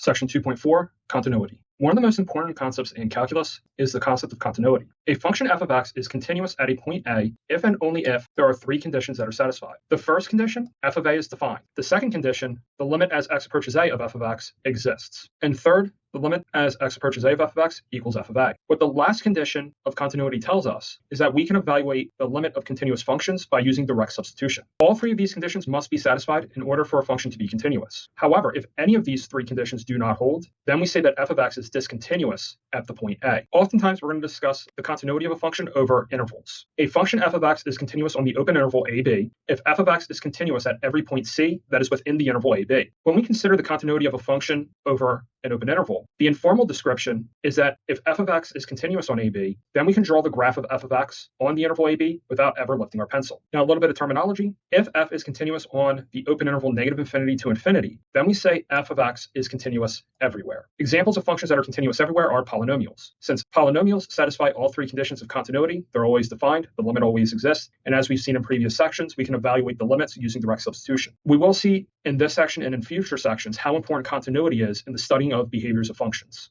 Section 2.4, Continuity. One of the most important concepts in calculus is the concept of continuity. A function f of x is continuous at a point A if and only if there are three conditions that are satisfied. The first condition, f of a is defined. The second condition, the limit as x approaches a of f of x exists. And third, the limit as x approaches a of f of x equals f of a. What the last condition of continuity tells us is that we can evaluate the limit of continuous functions by using direct substitution. All three of these conditions must be satisfied in order for a function to be continuous. However, if any of these three conditions do not hold, then we say that f of x is discontinuous at the point A. Oftentimes, we're going to discuss the continuity of a function over intervals. A function f of x is continuous on the open interval AB if f of x is continuous at every point C that is within the interval AB. When we consider the continuity of a function over an open interval, the informal description is that if f of x is continuous on AB, then we can draw the graph of f of x on the interval AB without ever lifting our pencil. Now, a little bit of terminology. If f is continuous on the open interval -infinity to infinity, then we say f of x is continuous everywhere. Examples of functions that are continuous everywhere are polynomials. Since polynomials satisfy all three conditions of continuity, they're always defined, the limit always exists, and as we've seen in previous sections, we can evaluate the limits using direct substitution. We will see in this section and in future sections how important continuity is in the studying of behaviors of functions.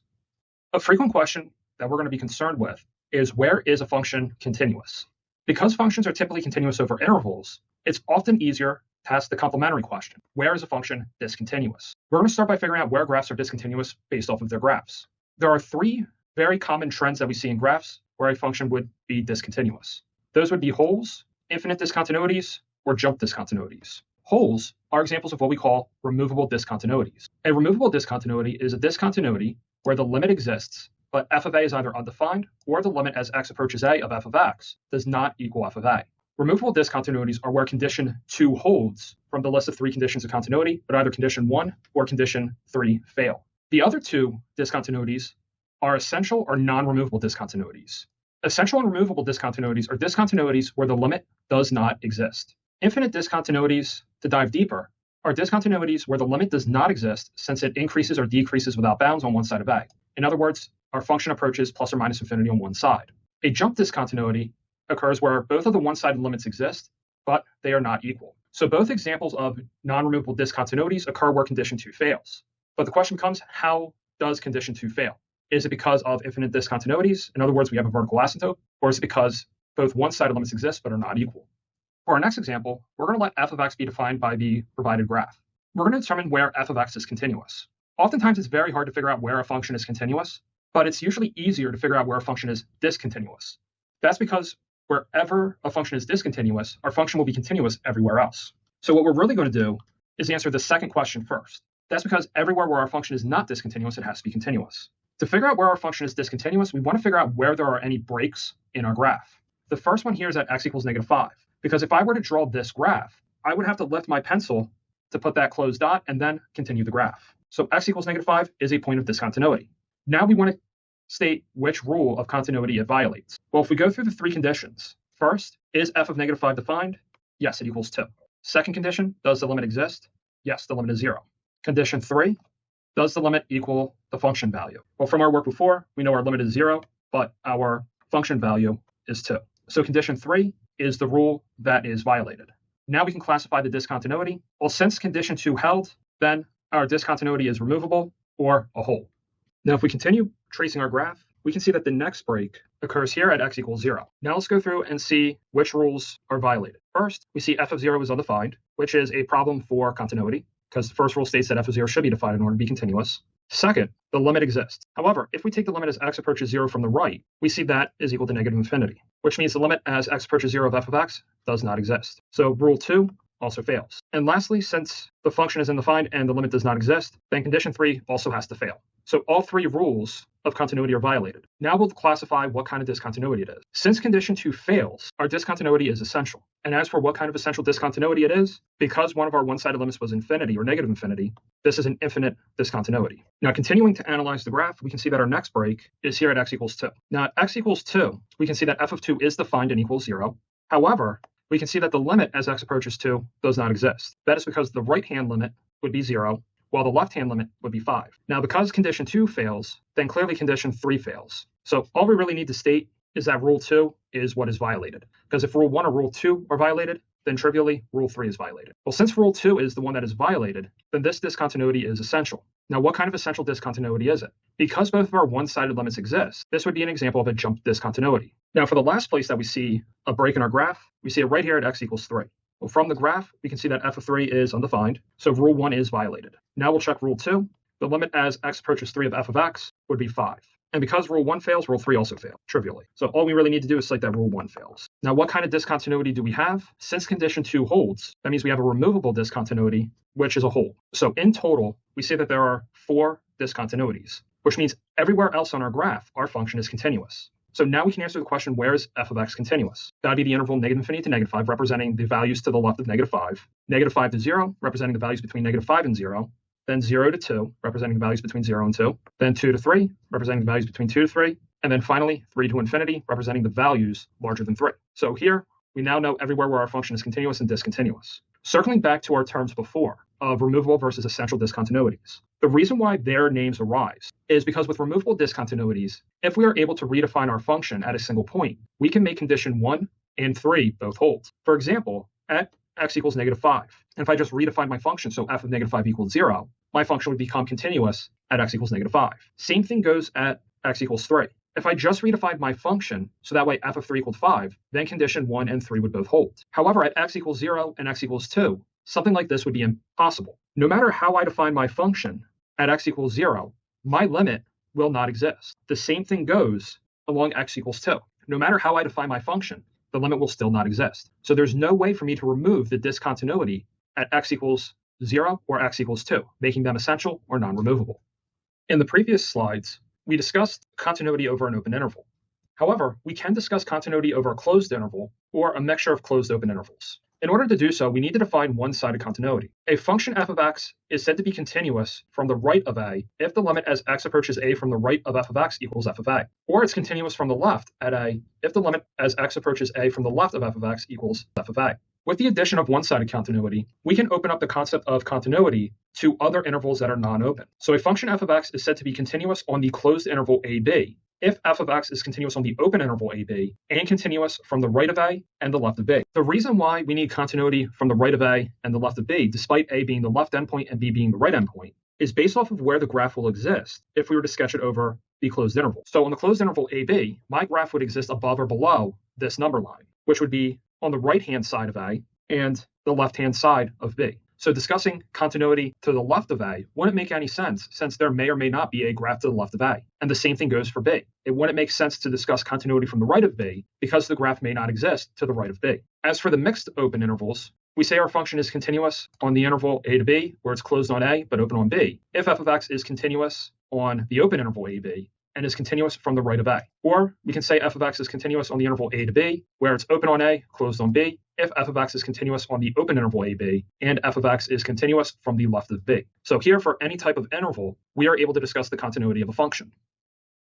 A frequent question that we're going to be concerned with is, where is a function continuous? Because functions are typically continuous over intervals, it's often easier to ask the complementary question, where is a function discontinuous? We're going to start by figuring out where graphs are discontinuous based off of their graphs. There are three very common trends that we see in graphs where a function would be discontinuous. Those would be holes, infinite discontinuities, or jump discontinuities. Holes are examples of what we call removable discontinuities. A removable discontinuity is a discontinuity where the limit exists, but f of a is either undefined or the limit as x approaches a of f of x does not equal f of a. Removable discontinuities are where condition 2 holds from the list of three conditions of continuity, but either condition 1 or condition 3 fail. The other two discontinuities are essential or non-removable discontinuities. Essential and removable discontinuities are discontinuities where the limit does not exist. Infinite discontinuities, to dive deeper, are discontinuities where the limit does not exist since it increases or decreases without bounds on one side of A. In other words, our function approaches plus or minus infinity on one side. A jump discontinuity occurs where both of the one-sided limits exist, but they are not equal. So both examples of non-removable discontinuities occur where condition 2 fails. But the question becomes, how does condition 2 fail? Is it because of infinite discontinuities? In other words, we have a vertical asymptote, or is it because both one-sided limits exist but are not equal? For our next example, we're going to let f of x be defined by the provided graph. We're going to determine where f of x is continuous. Oftentimes, it's very hard to figure out where a function is continuous, but it's usually easier to figure out where a function is discontinuous. That's because wherever a function is discontinuous, our function will be continuous everywhere else. So what we're really going to do is answer the second question first. That's because everywhere where our function is not discontinuous, it has to be continuous. To figure out where our function is discontinuous, we want to figure out where there are any breaks in our graph. The first one here is at x equals -5. Because if I were to draw this graph, I would have to lift my pencil to put that closed dot and then continue the graph. So x equals -5 is a point of discontinuity. Now we want to state which rule of continuity it violates. Well, if we go through the three conditions, first, is f of -5 defined? Yes, it equals 2. Second condition, does the limit exist? Yes, the limit is 0. Condition 3, does the limit equal the function value? Well, from our work before, we know our limit is 0, but our function value is 2. So condition 3 is the rule that is violated. Now we can classify the discontinuity. Well, since condition 2 held, then our discontinuity is removable or a hole. Now, if we continue tracing our graph, we can see that the next break occurs here at x equals 0. Now let's go through and see which rules are violated. First, we see f of 0 is undefined, which is a problem for continuity, because the first rule states that f of 0 should be defined in order to be continuous. Second, the limit exists. However, if we take the limit as x approaches 0 from the right, we see that is equal to -infinity, which means the limit as x approaches 0 of f of x does not exist. So rule 2 also fails. And lastly, since the function is undefined and the limit does not exist, then condition 3 also has to fail. So all three rules of continuity are violated. Now we'll classify what kind of discontinuity it is. Since condition 2 fails, our discontinuity is essential. And as for what kind of essential discontinuity it is, because one of our one-sided limits was infinity or -infinity, this is an infinite discontinuity. Now, continuing to analyze the graph, we can see that our next break is here at x equals 2. Now, at x equals 2, we can see that f of 2 is defined and equals 0. However, we can see that the limit as x approaches 2 does not exist. That is because the right-hand limit would be 0, while the left-hand limit would be 5. Now, because condition 2 fails, then clearly condition 3 fails. So all we really need to state is that rule 2 is what is violated. Because if rule 1 or rule 2 are violated, then trivially, rule 3 is violated. Well, since rule 2 is the one that is violated, then this discontinuity is essential. Now, what kind of essential discontinuity is it? Because both of our one-sided limits exist, this would be an example of a jump discontinuity. Now, for the last place that we see a break in our graph, we see it right here at x equals 3. Well, from the graph, we can see that f of 3 is undefined, so rule 1 is violated. Now we'll check rule 2. The limit as x approaches 3 of f of x would be 5. And because rule 1 fails, rule 3 also fails, trivially. So all we really need to do is cite that rule 1 fails. Now, what kind of discontinuity do we have? Since condition 2 holds, that means we have a removable discontinuity, which is a hold. So in total, we say that there are 4 discontinuities, which means everywhere else on our graph, our function is continuous. So now we can answer the question, where is f of x continuous? That would be the interval -infinity to -5, representing the values to the left of -5, -5 to 0, representing the values between -5 and 0, then 0 to 2, representing the values between 0 and 2, then 2 to 3, representing the values between 2 to 3, and then finally 3 to infinity, representing the values larger than 3. So here, we now know everywhere where our function is continuous and discontinuous. Circling back to our terms before of removable versus essential discontinuities, the reason why their names arise is because with removable discontinuities, if we are able to redefine our function at a single point, we can make condition 1 and 3 both hold. For example, at x equals -5, and if I just redefine my function so f of -5 equals 0, my function would become continuous at x equals -5. Same thing goes at x equals 3. If I just redefined my function so that way f of 3 equaled 5, then condition 1 and 3 would both hold. However, at x equals 0 and x equals 2, something like this would be impossible. No matter how I define my function at x equals 0, my limit will not exist. The same thing goes along x equals 2. No matter how I define my function, the limit will still not exist. So there's no way for me to remove the discontinuity at x equals 0 or x equals 2, making them essential or non-removable. In the previous slides, we discussed continuity over an open interval. However, we can discuss continuity over a closed interval or a mixture of closed open intervals. In order to do so, we need to define one-sided continuity. A function f of x is said to be continuous from the right of a if the limit as x approaches a from the right of f of x equals f of a. Or it's continuous from the left at a if the limit as x approaches a from the left of f of x equals f of a. With the addition of one-sided continuity, we can open up the concept of continuity to other intervals that are non-open. So a function f of x is said to be continuous on the closed interval ab if f of x is continuous on the open interval ab and continuous from the right of a and the left of b. The reason why we need continuity from the right of a and the left of b, despite a being the left endpoint and b being the right endpoint, is based off of where the graph will exist if we were to sketch it over the closed interval. So on the closed interval ab, my graph would exist above or below this number line, which would be on the right-hand side of A and the left-hand side of B. So discussing continuity to the left of A wouldn't make any sense since there may or may not be a graph to the left of A. And the same thing goes for B. It wouldn't make sense to discuss continuity from the right of B because the graph may not exist to the right of B. As for the mixed open intervals, we say our function is continuous on the interval A to B, where it's closed on A but open on B, if f of x is continuous on the open interval AB and is continuous from the right of A. Or we can say f of x is continuous on the interval A to B, where it's open on A, closed on B, if f of x is continuous on the open interval AB, and f of x is continuous from the left of B. So here, for any type of interval, we are able to discuss the continuity of a function.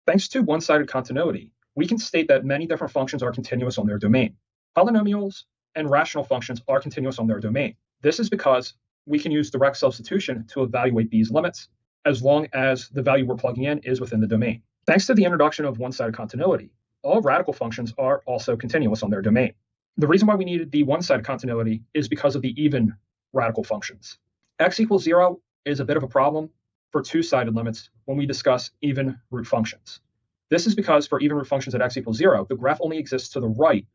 Thanks to one-sided continuity, we can state that many different functions are continuous on their domain. Polynomials and rational functions are continuous on their domain. This is because we can use direct substitution to evaluate these limits, as long as the value we're plugging in is within the domain. Thanks to the introduction of one-sided continuity, all radical functions are also continuous on their domain. The reason why we needed the one-sided continuity is because of the even radical functions. X equals 0 is a bit of a problem for two-sided limits when we discuss even root functions. This is because for even root functions at x equals 0, the graph only exists to the right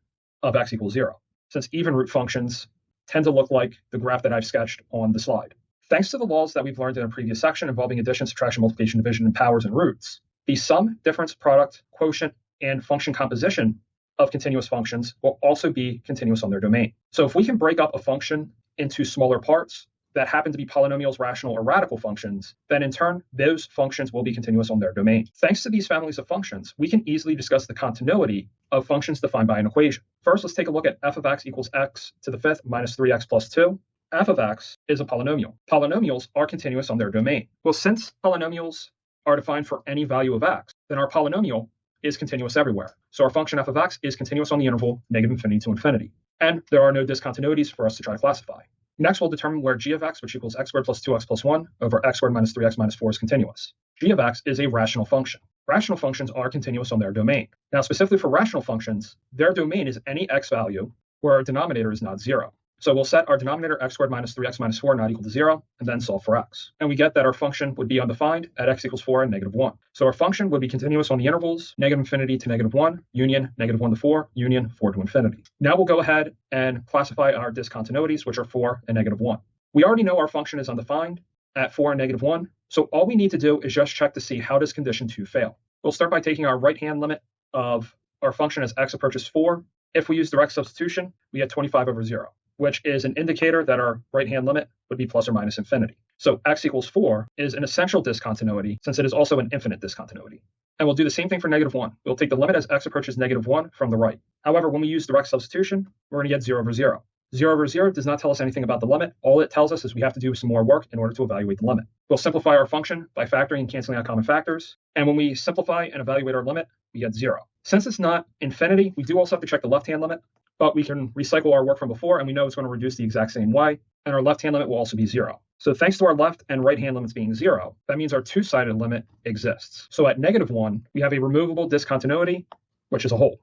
of x equals 0, since even root functions tend to look like the graph that I've sketched on the slide. Thanks to the laws that we've learned in a previous section involving addition, subtraction, multiplication, division, and powers and roots, the sum, difference, product, quotient, and function composition of continuous functions will also be continuous on their domain. So if we can break up a function into smaller parts that happen to be polynomials, rational, or radical functions, then in turn, those functions will be continuous on their domain. Thanks to these families of functions, we can easily discuss the continuity of functions defined by an equation. First, let's take a look at f of x equals x to the fifth minus 3x plus 2. F of x is a polynomial. Polynomials are continuous on their domain. Well, since polynomials are defined for any value of x, then our polynomial is continuous everywhere. So our function f of x is continuous on the interval -infinity to infinity. And there are no discontinuities for us to try to classify. Next, we'll determine where g of x, which equals x squared plus 2x plus 1 over x squared minus 3x minus 4 is continuous. G of x is a rational function. Rational functions are continuous on their domain. Now, specifically for rational functions, their domain is any x value where our denominator is not 0. So we'll set our denominator x squared minus 3x minus 4 not equal to 0, and then solve for x. And we get that our function would be undefined at x equals 4 and negative 1. So our function would be continuous on the intervals negative infinity to negative 1, union negative 1 to 4, union 4 to infinity. Now we'll go ahead and classify our discontinuities, which are 4 and negative 1. We already know our function is undefined at 4 and negative 1, so all we need to do is just check to see how does condition 2 fail. We'll start by taking our right-hand limit of our function as x approaches 4. If we use direct substitution, we get 25 over 0, which is an indicator that our right-hand limit would be plus or minus infinity. So x equals 4 is an essential discontinuity since it is also an infinite discontinuity. And we'll do the same thing for negative 1. We'll take the limit as x approaches negative 1 from the right. However, when we use direct substitution, we're going to get 0 over 0. 0 over 0 does not tell us anything about the limit. All it tells us is we have to do some more work in order to evaluate the limit. We'll simplify our function by factoring and canceling out common factors. And when we simplify and evaluate our limit, we get 0. Since it's not infinity, we do also have to check the left-hand limit, but we can recycle our work from before, and we know it's going to reduce the exact same way, and our left-hand limit will also be 0. So thanks to our left and right-hand limits being 0, that means our two-sided limit exists. So at negative 1, we have a removable discontinuity, which is a hole.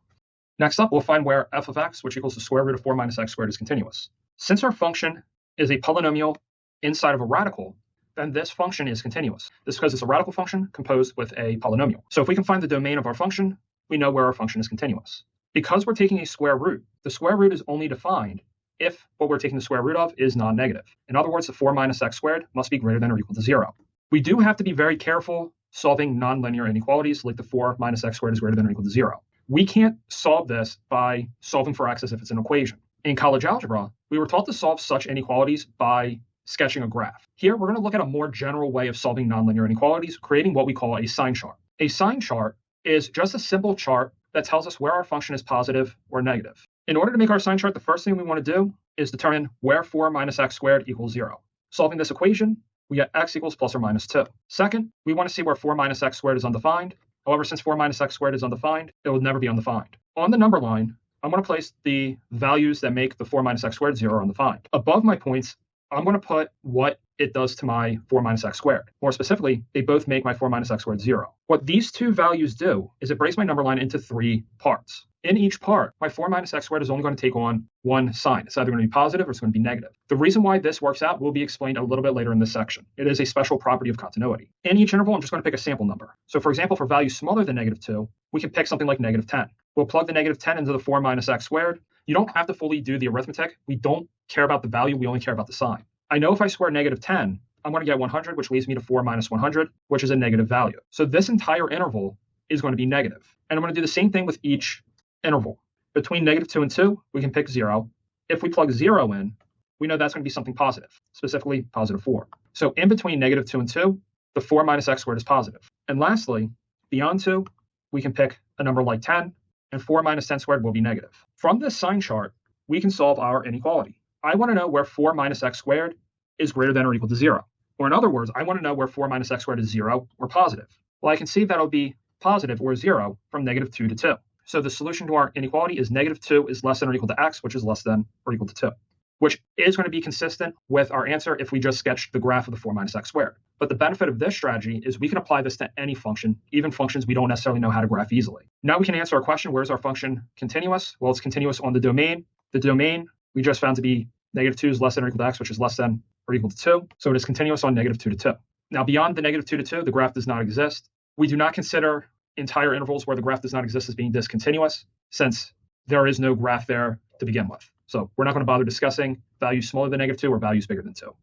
Next up, we'll find where f of x, which equals the square root of 4 minus x squared, is continuous. Since our function is a polynomial inside of a radical, then this function is continuous. This is because it's a radical function composed with a polynomial. So if we can find the domain of our function, we know where our function is continuous. Because we're taking a square root, the square root is only defined if what we're taking the square root of is non-negative. In other words, the 4 minus x squared must be greater than or equal to 0. We do have to be very careful solving nonlinear inequalities like the 4 minus x squared is greater than or equal to 0. We can't solve this by solving for x as if it's an equation. In college algebra, we were taught to solve such inequalities by sketching a graph. Here, we're going to look at a more general way of solving nonlinear inequalities, creating what we call a sign chart. A sign chart is just a simple chart that tells us where our function is positive or negative. In order to make our sign chart, the first thing we want to do is determine where 4 minus x squared equals 0. Solving this equation, we get x equals plus or minus 2. Second, we want to see where 4 minus x squared is undefined. However, since 4 minus x squared is undefined, it will never be undefined. On the number line, I'm going to place the values that make the 4 minus x squared 0 undefined. Above my points, I'm going to put what it does to my 4 minus x squared. More specifically, they both make my 4 minus x squared 0. What these two values do is it breaks my number line into 3 parts. In each part, my 4 minus x squared is only going to take on one sign. It's either going to be positive or it's going to be negative. The reason why this works out will be explained a little bit later in this section. It is a special property of continuity. In each interval, I'm just going to pick a sample number. So for example, for values smaller than negative 2, we can pick something like negative 10. We'll plug the negative 10 into the 4 minus x squared. You don't have to fully do the arithmetic. We don't care about the value. We only care about the sign. I know if I square negative 10, I'm going to get 100, which leads me to 4 minus 100, which is a negative value. So this entire interval is going to be negative. And I'm going to do the same thing with each interval. Between negative 2 and 2, we can pick 0. If we plug 0 in, we know that's going to be something positive, specifically positive 4. So in between negative 2 and 2, the 4 minus x squared is positive. And lastly, beyond 2, we can pick a number like 10, and 4 minus 10 squared will be negative. From this sign chart, we can solve our inequality. I want to know where 4 minus x squared is greater than or equal to 0. Or in other words, I want to know where 4 minus x squared is 0 or positive. Well, I can see that it'll be positive or 0 from negative 2 to 2. So the solution to our inequality is negative 2 is less than or equal to x, which is less than or equal to 2, which is going to be consistent with our answer if we just sketched the graph of the 4 minus x squared. But the benefit of this strategy is we can apply this to any function, even functions we don't necessarily know how to graph easily. Now we can answer our question, where is our function continuous? Well, it's continuous on the domain. The domain we just found to be negative 2 is less than or equal to x, which is less than or equal to 2. So it is continuous on negative 2 to 2. Now beyond the negative 2 to 2, the graph does not exist. We do not consider entire intervals where the graph does not exist as being discontinuous, since there is no graph there to begin with. So we're not going to bother discussing values smaller than negative 2 or values bigger than 2.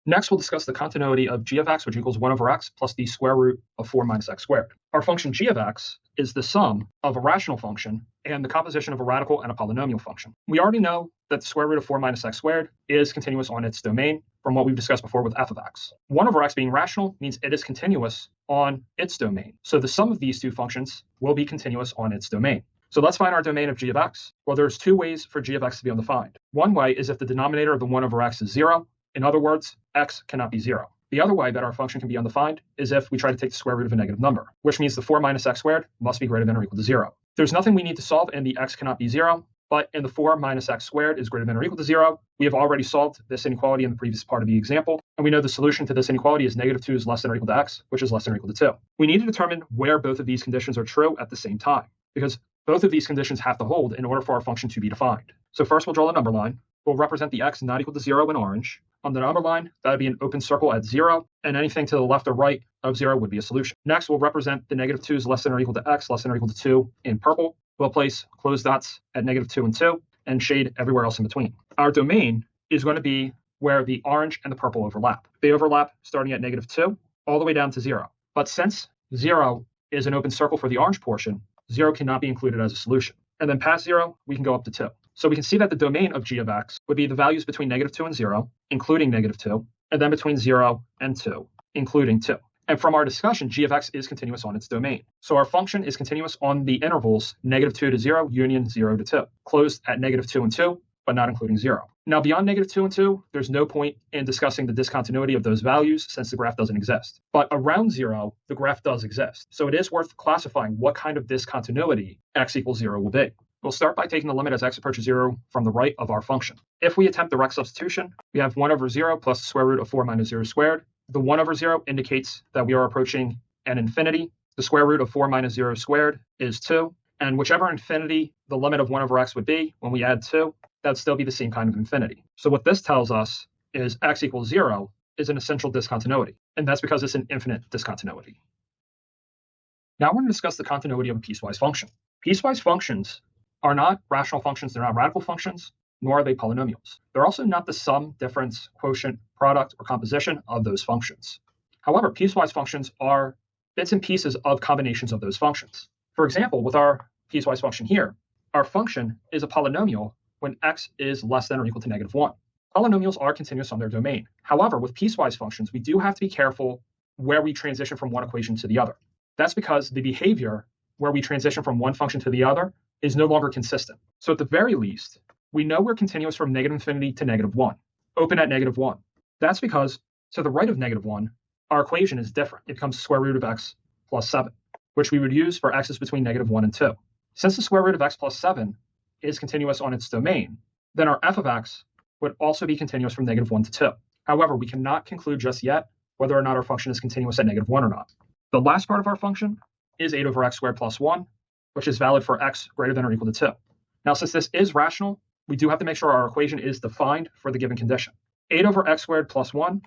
Next, we'll discuss the continuity of g of x, which equals 1 over x plus the square root of 4 minus x squared. Our function g of x is the sum of a rational function and the composition of a radical and a polynomial function. We already know that the square root of 4 minus x squared is continuous on its domain from what we've discussed before with f of x. 1 over x being rational means it is continuous on its domain. So the sum of these two functions will be continuous on its domain. So let's find our domain of g of x. Well, there's two ways for g of x to be undefined. One way is if the denominator of the 1 over x is 0. In other words, x cannot be 0. The other way that our function can be undefined is if we try to take the square root of a negative number, which means the 4 minus x squared must be greater than or equal to 0. There's nothing we need to solve in the x cannot be 0, but in the 4 minus x squared is greater than or equal to 0. We have already solved this inequality in the previous part of the example, and we know the solution to this inequality is negative 2 is less than or equal to x, which is less than or equal to 2. We need to determine where both of these conditions are true at the same time, because both of these conditions have to hold in order for our function to be defined. So first we'll draw the number line. will represent the x not equal to 0 in orange. On the number line, that would be an open circle at 0, and anything to the left or right of 0 would be a solution. Next, we'll represent the negative 2's less than or equal to x less than or equal to 2 in purple. We'll place closed dots at negative 2 and 2, and shade everywhere else in between. Our domain is going to be where the orange and the purple overlap. They overlap starting at negative 2 all the way down to 0. But since 0 is an open circle for the orange portion, 0 cannot be included as a solution. And then past 0, we can go up to 2. So we can see that the domain of g of x would be the values between negative 2 and 0, including negative 2, and then between 0 and 2, including 2. And from our discussion, g of x is continuous on its domain. So our function is continuous on the intervals negative 2 to 0, union 0 to 2, closed at negative 2 and 2, but not including 0. Now, beyond negative 2 and 2, there's no point in discussing the discontinuity of those values since the graph doesn't exist. But around 0, the graph does exist. So it is worth classifying what kind of discontinuity x equals 0 will be. We'll start by taking the limit as x approaches 0 from the right of our function. If we attempt direct substitution, we have 1 over 0 plus the square root of 4 minus 0 squared. The 1 over 0 indicates that we are approaching an infinity. The square root of 4 minus 0 squared is 2. And whichever infinity the limit of 1 over x would be when we add 2, that'd still be the same kind of infinity. So what this tells us is x equals 0 is an essential discontinuity. And that's because it's an infinite discontinuity. Now we're going to discuss the continuity of a piecewise function. Piecewise functions are not rational functions, they're not radical functions, nor are they polynomials. They're also not the sum, difference, quotient, product, or composition of those functions. However, piecewise functions are bits and pieces of combinations of those functions. For example, with our piecewise function here, our function is a polynomial when x is less than or equal to negative 1. Polynomials are continuous on their domain. However, with piecewise functions, we do have to be careful where we transition from one equation to the other. That's because the behavior where we transition from one function to the other is no longer consistent. So at the very least, we know we're continuous from negative infinity to negative 1, open at negative 1. That's because to the right of negative 1, our equation is different. It becomes square root of x plus 7, which we would use for x's between negative 1 and 2. Since the square root of x plus 7 is continuous on its domain, then our f of x would also be continuous from negative 1 to 2. However, we cannot conclude just yet whether or not our function is continuous at negative 1 or not. The last part of our function is 8 over x squared plus 1, which is valid for x greater than or equal to 2. Now, since this is rational, we do have to make sure our equation is defined for the given condition. 8 over x squared plus 1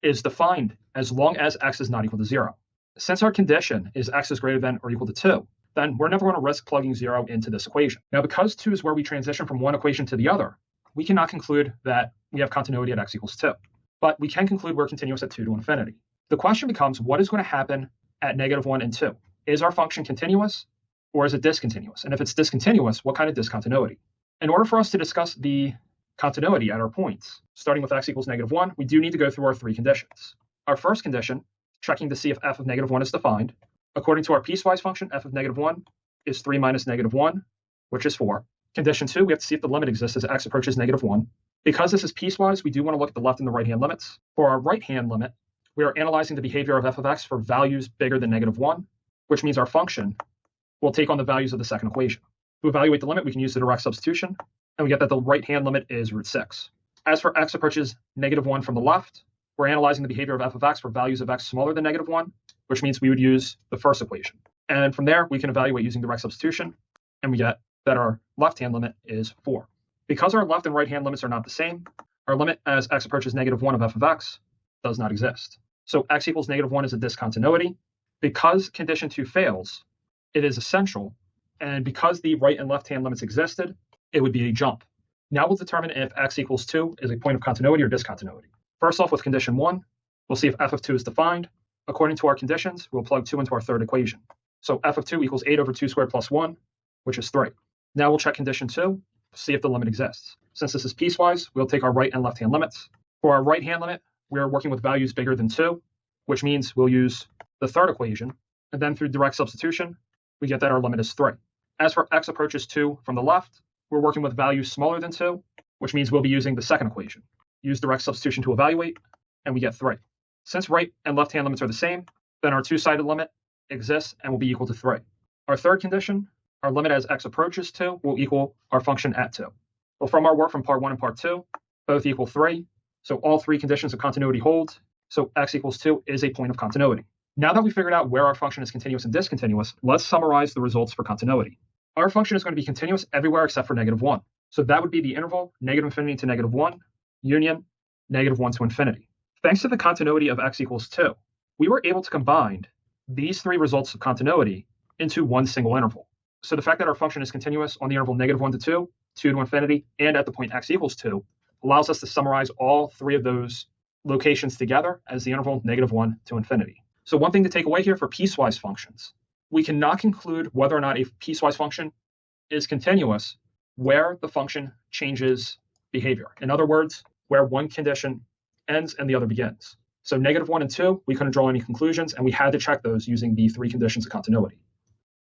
is defined as long as x is not equal to 0. Since our condition is x is greater than or equal to 2, then we're never going to risk plugging 0 into this equation. Now, because 2 is where we transition from one equation to the other, we cannot conclude that we have continuity at x equals 2. But we can conclude we're continuous at 2 to infinity. The question becomes, what is going to happen at negative 1 and 2? Is our function continuous or is it discontinuous? And if it's discontinuous, what kind of discontinuity? In order for us to discuss the continuity at our points, starting with x equals negative 1, we do need to go through our three conditions. Our first condition, checking to see if f of negative 1 is defined. According to our piecewise function, f of negative 1 is 3 minus negative 1, which is 4. Condition 2, we have to see if the limit exists as x approaches negative 1. Because this is piecewise, we do want to look at the left and the right-hand limits. For our right-hand limit, we are analyzing the behavior of f of x for values bigger than negative 1, which means our function will take on the values of the second equation. To evaluate the limit, we can use the direct substitution, and we get that the right-hand limit is root 6. As for x approaches negative 1 from the left, we're analyzing the behavior of f of x for values of x smaller than negative 1, which means we would use the first equation. And from there, we can evaluate using direct substitution, and we get that our left-hand limit is 4. Because our left and right-hand limits are not the same, our limit as x approaches negative 1 of f of x does not exist. So x equals negative 1 is a discontinuity. Because condition 2 fails, it is essential, and because the right and left-hand limits existed, it would be a jump. Now we'll determine if x equals 2 is a point of continuity or discontinuity. First off, with condition 1, we'll see if f of 2 is defined. According to our conditions, we'll plug 2 into our third equation. So f of 2 equals 8 over 2 squared plus 1, which is 3. Now we'll check condition 2 to see if the limit exists. Since this is piecewise, we'll take our right and left-hand limits. For our right-hand limit, we are working with values bigger than 2, which means we'll use the third equation, and then through direct substitution, we get that our limit is 3. As for x approaches 2 from the left, we're working with values smaller than 2, which means we'll be using the second equation. Use direct substitution to evaluate, and we get 3. Since right and left-hand limits are the same, then our two-sided limit exists and will be equal to 3. Our third condition, our limit as x approaches 2 will equal our function at 2. Well, from our work from part 1 and part 2, both equal 3, so all three conditions of continuity hold, so x equals 2 is a point of continuity. Now that we figured out where our function is continuous and discontinuous, let's summarize the results for continuity. Our function is going to be continuous everywhere except for negative 1. So that would be the interval -infinity to -1, union -1 to infinity. Thanks to the continuity of x equals 2, we were able to combine these three results of continuity into one single interval. So the fact that our function is continuous on the interval -1 to 2, 2 to infinity, and at the point x equals 2 allows us to summarize all three of those locations together as the interval -1 to infinity. So one thing to take away here for piecewise functions, we cannot conclude whether or not a piecewise function is continuous where the function changes behavior. In other words, where one condition ends and the other begins. So -1 and 2, we couldn't draw any conclusions, and we had to check those using the three conditions of continuity.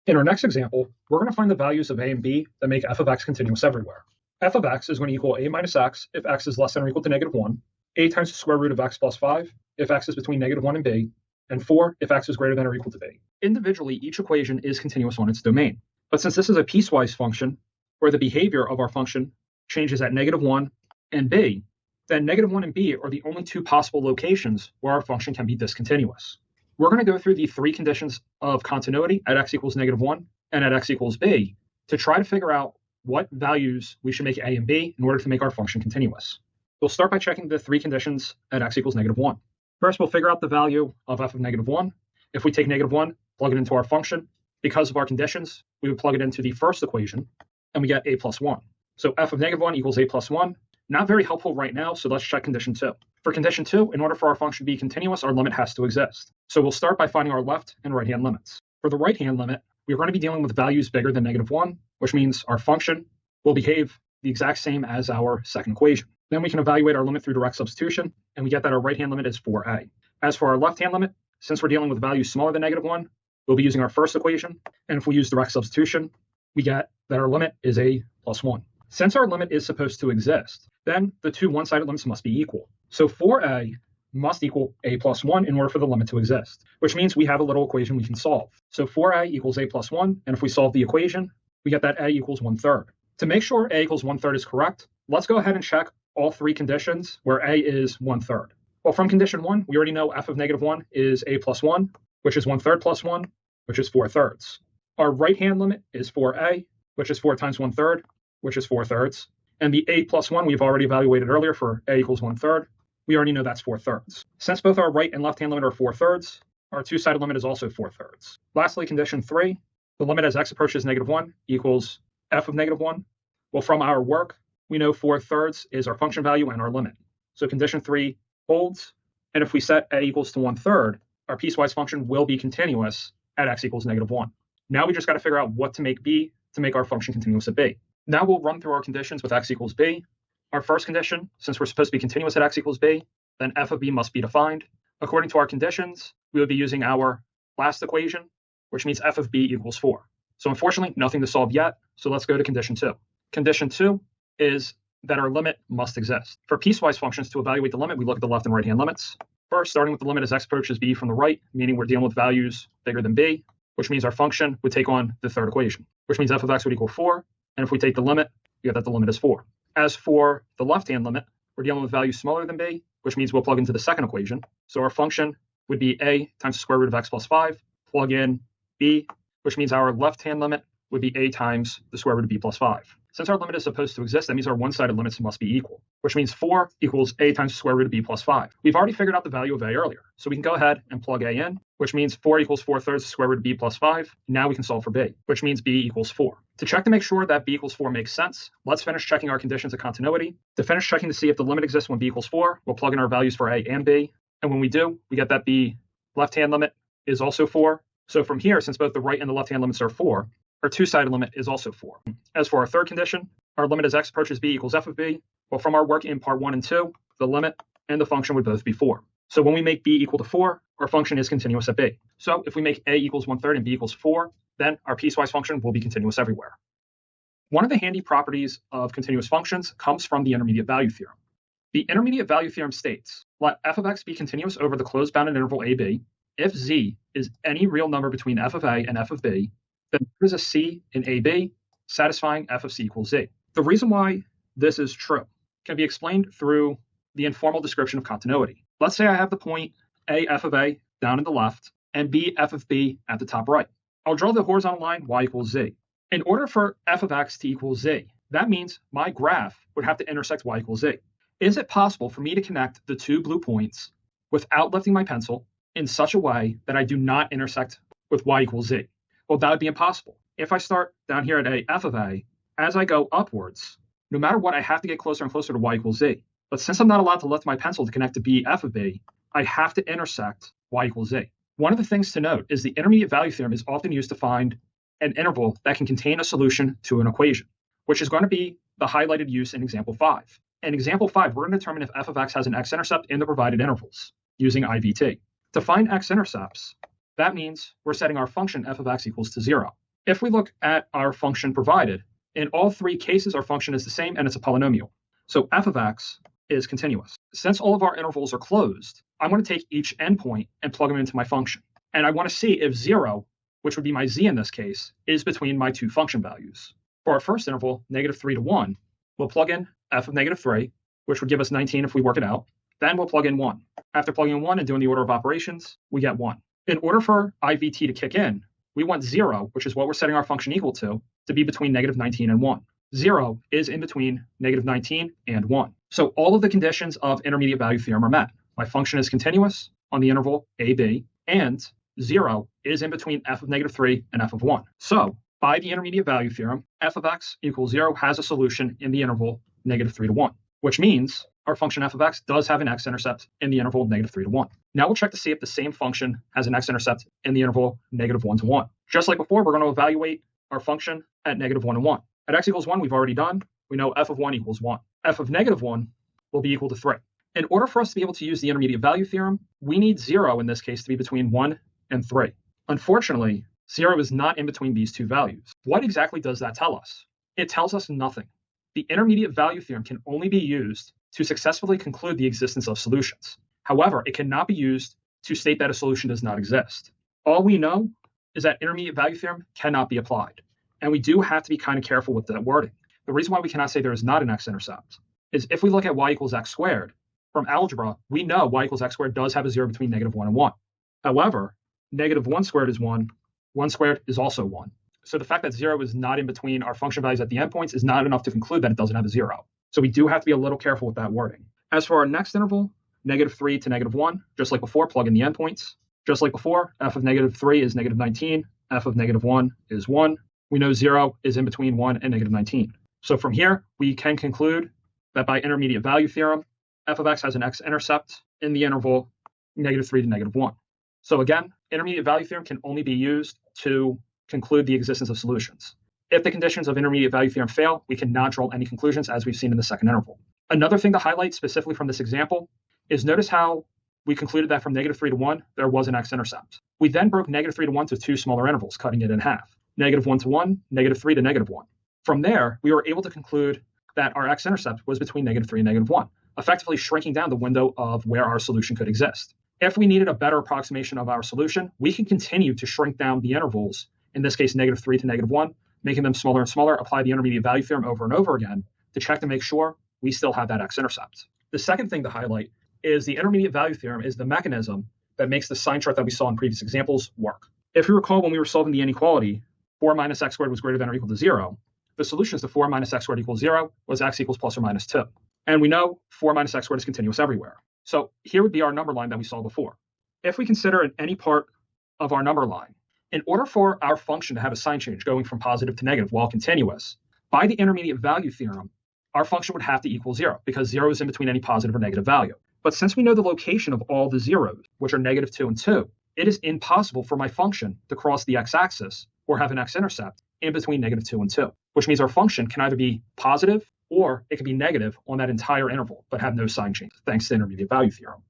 In our next example, we're going to find the values of a and b that make f of x continuous everywhere. F of x is going to equal a minus x if x is less than or equal to -1, a times the square root of x plus 5 if x is between -1 and b, and 4 if x is greater than or equal to b. Individually, each equation is continuous on its domain. But since this is a piecewise function, where the behavior of our function changes at -1 and b, then -1 and b are the only two possible locations where our function can be discontinuous. We're going to go through the three conditions of continuity at x equals -1 and at x equals b to try to figure out what values we should make a and b in order to make our function continuous. We'll start by checking the three conditions at x equals -1. First, we'll figure out the value of f of -1. If we take -1, plug it into our function, because of our conditions, we would plug it into the first equation, and we get a plus 1. So f of -1 equals a plus 1. Not very helpful right now, so let's check condition 2. For condition 2, in order for our function to be continuous, our limit has to exist. So we'll start by finding our left and right-hand limits. For the right-hand limit, we're going to be dealing with values bigger than -1, which means our function will behave the exact same as our second equation. Then we can evaluate our limit through direct substitution, and we get that our right-hand limit is 4a. As for our left-hand limit, since we're dealing with values smaller than -1, we'll be using our first equation, and if we use direct substitution, we get that our limit is a plus 1. Since our limit is supposed to exist, then the two one-sided limits must be equal. So 4a must equal a plus 1 in order for the limit to exist, which means we have a little equation we can solve. So 4a equals a plus 1, and if we solve the equation, we get that a equals 1/3. To make sure a equals 1/3 is correct, let's go ahead and check all three conditions where a is 1/3. Well, from condition 1, we already know f of -1 is a plus 1, which is 1/3 plus 1, which is 4/3. Our right-hand limit is 4a, which is 4 times 1/3, which is 4/3. And the a plus 1 we've already evaluated earlier for a equals 1/3. We already know that's 4/3. Since both our right and left-hand limit are 4/3, our two-sided limit is also 4/3. Lastly, condition 3, the limit as x approaches -1 equals f of -1. Well, from our work, we know 4/3 is our function value and our limit. So condition 3 holds, and if we set a equals to 1/3, our piecewise function will be continuous at x equals -1. Now we just got to figure out what to make b to make our function continuous at b. Now we'll run through our conditions with x equals b. Our first condition, since we're supposed to be continuous at x equals b, then f of b must be defined. According to our conditions, we would be using our last equation, which means f of b equals 4. So unfortunately, nothing to solve yet, so let's go to condition 2. Condition 2 is that our limit must exist. For piecewise functions, to evaluate the limit, we look at the left and right-hand limits. First, starting with the limit as x approaches b from the right, meaning we're dealing with values bigger than b, which means our function would take on the third equation, which means f of x would equal 4, and if we take the limit, we get that the limit is 4. As for the left-hand limit, we're dealing with values smaller than b, which means we'll plug into the second equation. So our function would be a times the square root of x plus 5, plug in b, which means our left-hand limit would be a times the square root of b plus 5. Since our limit is supposed to exist, that means our one-sided limits must be equal, which means 4 equals a times the square root of b plus 5. We've already figured out the value of a earlier, so we can go ahead and plug a in, which means 4 equals 4/3 the square root of b plus 5. Now we can solve for b, which means b equals 4. To check to make sure that b equals 4 makes sense, let's finish checking our conditions of continuity. To finish checking to see if the limit exists when b equals 4, we'll plug in our values for a and b, and when we do, we get that the left-hand limit is also 4. So from here, since both the right and the left-hand limits are 4, our two-sided limit is also 4. As for our third condition, our limit as x approaches b equals f of b. Well, from our work in part 1 and 2, the limit and the function would both be 4. So when we make b equal to 4, our function is continuous at b. So if we make a equals 1/3 and b equals 4, then our piecewise function will be continuous everywhere. One of the handy properties of continuous functions comes from the intermediate value theorem. The intermediate value theorem states, let f of x be continuous over the closed bounded interval ab if z is any real number between f of a and f of b, then there is a c in ab satisfying f of c equals z. The reason why this is true can be explained through the informal description of continuity. Let's say I have the point a f of a down in the left and b f of b at the top right. I'll draw the horizontal line y equals z. In order for f of x to equal z, that means my graph would have to intersect y equals z. Is it possible for me to connect the two blue points without lifting my pencil in such a way that I do not intersect with y equals z? Well, that would be impossible. If I start down here at a f of a, as I go upwards, no matter what, I have to get closer and closer to y equals z. But since I'm not allowed to lift my pencil to connect to b f of b, I have to intersect y equals z. One of the things to note is the intermediate value theorem is often used to find an interval that can contain a solution to an equation, which is going to be the highlighted use in example 5. In example 5, we're going to determine if f of x has an x-intercept in the provided intervals using IVT. To find x-intercepts, that means we're setting our function f of x equals to 0. If we look at our function provided, in all three cases, our function is the same and it's a polynomial. So f of x is continuous. Since all of our intervals are closed, I'm going to take each endpoint and plug them into my function. And I want to see if 0, which would be my z in this case, is between my two function values. For our first interval, -3 to 1, we'll plug in f of -3, which would give us 19 if we work it out. Then we'll plug in 1. After plugging in 1 and doing the order of operations, we get 1. In order for IVT to kick in, we want 0, which is what we're setting our function equal to be between -19 and 1. 0 is in between -19 and 1. So all of the conditions of intermediate value theorem are met. My function is continuous on the interval AB, and 0 is in between f of -3 and f of 1. So by the intermediate value theorem, f of x equals 0 has a solution in the interval -3 to 1, which means our function f of x does have an x-intercept in the interval -3 to 1. Now we'll check to see if the same function has an x-intercept in the interval -1 to 1. Just like before, we're going to evaluate our function at -1 and 1. At x equals 1, we've already done. We know f of 1 equals 1. F of -1 will be equal to 3. In order for us to be able to use the intermediate value theorem, we need 0 in this case to be between 1 and 3. Unfortunately, 0 is not in between these two values. What exactly does that tell us? It tells us nothing. The intermediate value theorem can only be used to successfully conclude the existence of solutions. However, it cannot be used to state that a solution does not exist. All we know is that intermediate value theorem cannot be applied. And we do have to be kind of careful with that wording. The reason why we cannot say there is not an x-intercept is if we look at y equals x squared, from algebra, we know y equals x squared does have a 0 between -1 and 1. However, -1 squared is 1, 1 squared is also 1. So the fact that 0 is not in between our function values at the endpoints is not enough to conclude that it doesn't have a 0. So we do have to be a little careful with that wording. As for our next interval, -3 to -1, just like before, plug in the endpoints. Just like before, f of -3 is -19, f of -1 is 1. We know 0 is in between 1 and -19. So from here, we can conclude that by intermediate value theorem, f of x has an x-intercept in the interval -3 to -1. So again, intermediate value theorem can only be used to conclude the existence of solutions. If the conditions of intermediate value theorem fail, we cannot draw any conclusions as we've seen in the second interval. Another thing to highlight specifically from this example is notice how we concluded that from -3 to 1, there was an x-intercept. We then broke -3 to 1 to two smaller intervals, cutting it in half. -1 to 1, -3 to -1. From there, we were able to conclude that our x-intercept was between -3 and -1, effectively shrinking down the window of where our solution could exist. If we needed a better approximation of our solution, we can continue to shrink down the intervals, in this case -3 to -1, making them smaller and smaller, apply the intermediate value theorem over and over again to check to make sure we still have that x-intercept. The second thing to highlight is the intermediate value theorem is the mechanism that makes the sign chart that we saw in previous examples work. If you recall, when we were solving the inequality, 4 minus x squared was greater than or equal to 0. The solution to 4 minus x squared equals 0 was x equals plus or minus 2. And we know 4 minus x squared is continuous everywhere. So here would be our number line that we saw before. If we consider in any part of our number line, in order for our function to have a sign change going from positive to negative while continuous, by the intermediate value theorem, our function would have to equal 0 because 0 is in between any positive or negative value. But since we know the location of all the zeros, which are -2 and 2, it is impossible for my function to cross the x-axis or have an x-intercept in between -2 and 2, which means our function can either be positive or it can be negative on that entire interval, but have no sign change, thanks to the intermediate value theorem.